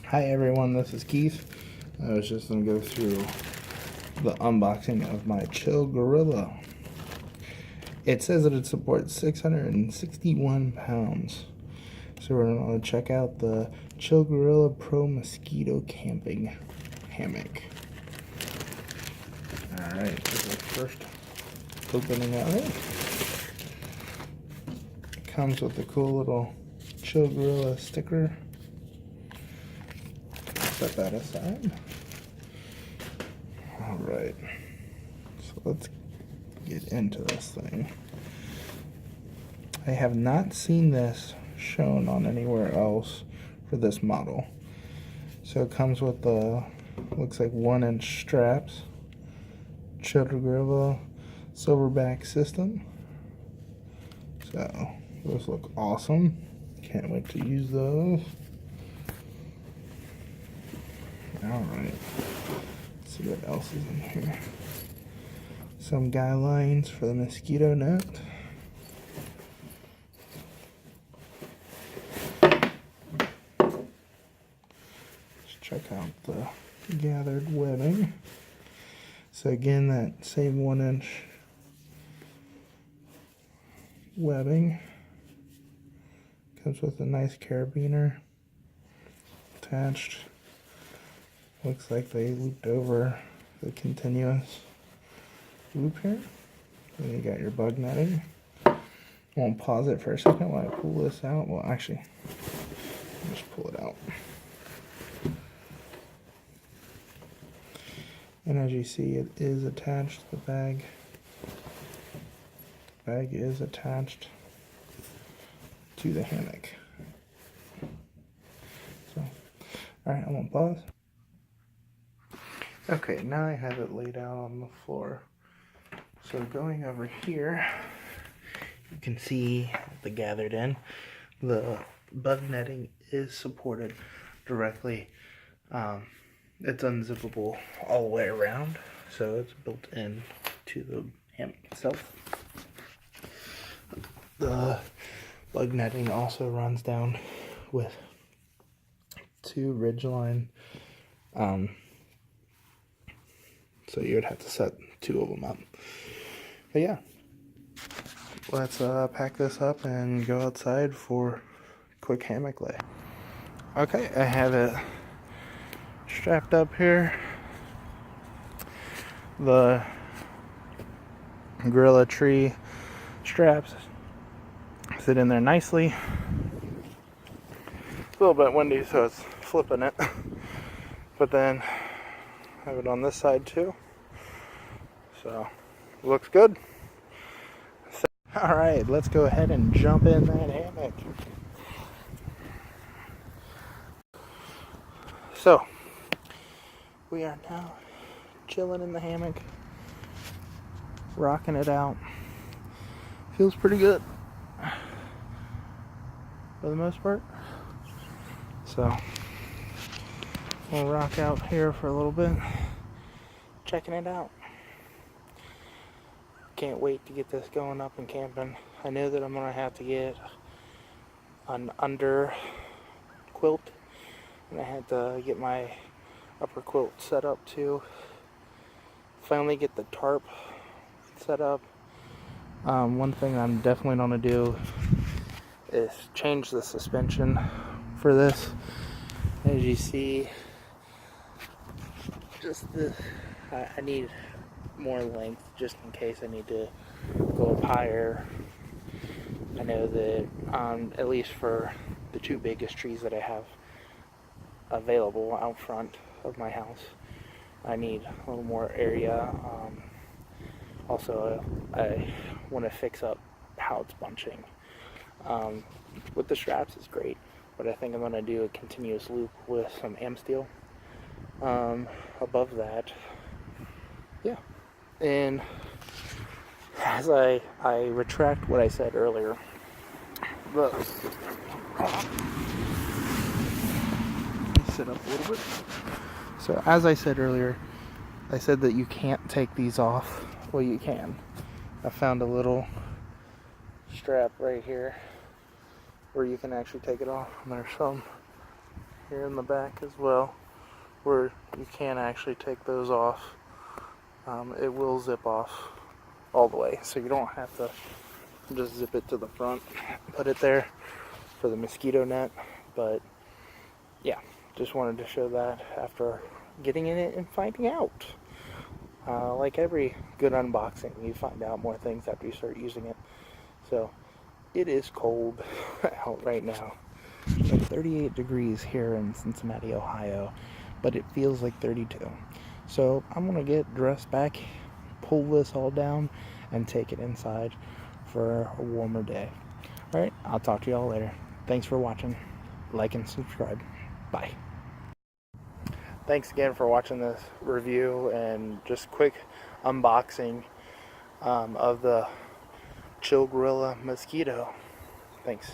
Hi everyone, this is Keith. I was just going to go through the unboxing of my Chill Gorilla. It says that it supports 661 pounds. So we're going to check out the Chill Gorilla Pro Mosquito Camping Hammock. Alright, this is the first opening of it. It comes with a cool little Chill Gorilla sticker. Set that aside. Alright, so let's get into this thing. I have not seen this shown on anywhere else for this model. So it comes with the, looks like 1-inch straps, Chill Gorilla silverback system. So those look awesome. Can't wait to use those. Alright, let's see what else is in here. Some guidelines for the mosquito net. Let's check out the gathered webbing. So again, that same 1-inch webbing. Comes with a nice carabiner attached. Looks like they looped over the continuous loop here. Then you got your bug netting. I won't pause it for a second while I pull this out. Well, actually, I'll just pull it out. And as you see, it is attached to the bag. The bag is attached to the hammock. So, alright, I won't pause. Okay, now I have it laid out on the floor. So going over here, you can see the gathered in. The bug netting is supported directly. It's unzippable all the way around, so it's built in to the hammock itself. The bug netting also runs down with 2 ridgeline. So you would have to set 2 of them up. But yeah, let's pack this up and go outside for a quick hammock lay. Okay, I have it strapped up here. The Gorilla Tree straps sit in there nicely. It's a little bit windy, so it's flipping it. But then I have it on this side too. So, looks good. So, alright, let's go ahead and jump in that hammock. So, we are now chilling in the hammock, rocking it out. Feels pretty good for the most part. So, we'll rock out here for a little bit, checking it out. Can't wait to get this going up and camping. I know that I'm gonna have to get an under quilt, and I had to get my upper quilt set up too. Finally get the tarp set up. One thing I'm definitely gonna do is change the suspension for this. As you see, just the I need more length just in case I need to go up higher. I know that at least for the 2 biggest trees that I have available out front of my house, I need a little more area. Also, I want to fix up how it's bunching. With the straps is great, but I think I'm going to do a continuous loop with some am steel above that. Yeah. And as I retract what I said earlier, but sit up a little bit. So as I said earlier, I said that you can't take these off. Well, you can. I found a little strap right here where you can actually take it off, and there's some here in the back as well, where you can actually take those off. It will zip off all the way, so you don't have to just zip it to the front, put it there for the mosquito net. But yeah, just wanted to show that after getting in it and finding out. Like every good unboxing, you find out more things after you start using it. So it is cold out right now. Like 38 degrees here in Cincinnati, Ohio, but it feels like 32. So I'm gonna get dressed back, pull this all down, and take it inside for a warmer day. Alright, I'll talk to y'all later. Thanks for watching. Like and subscribe. Bye. Thanks again for watching this review and just quick unboxing of the Chill Gorilla Mosquito. Thanks.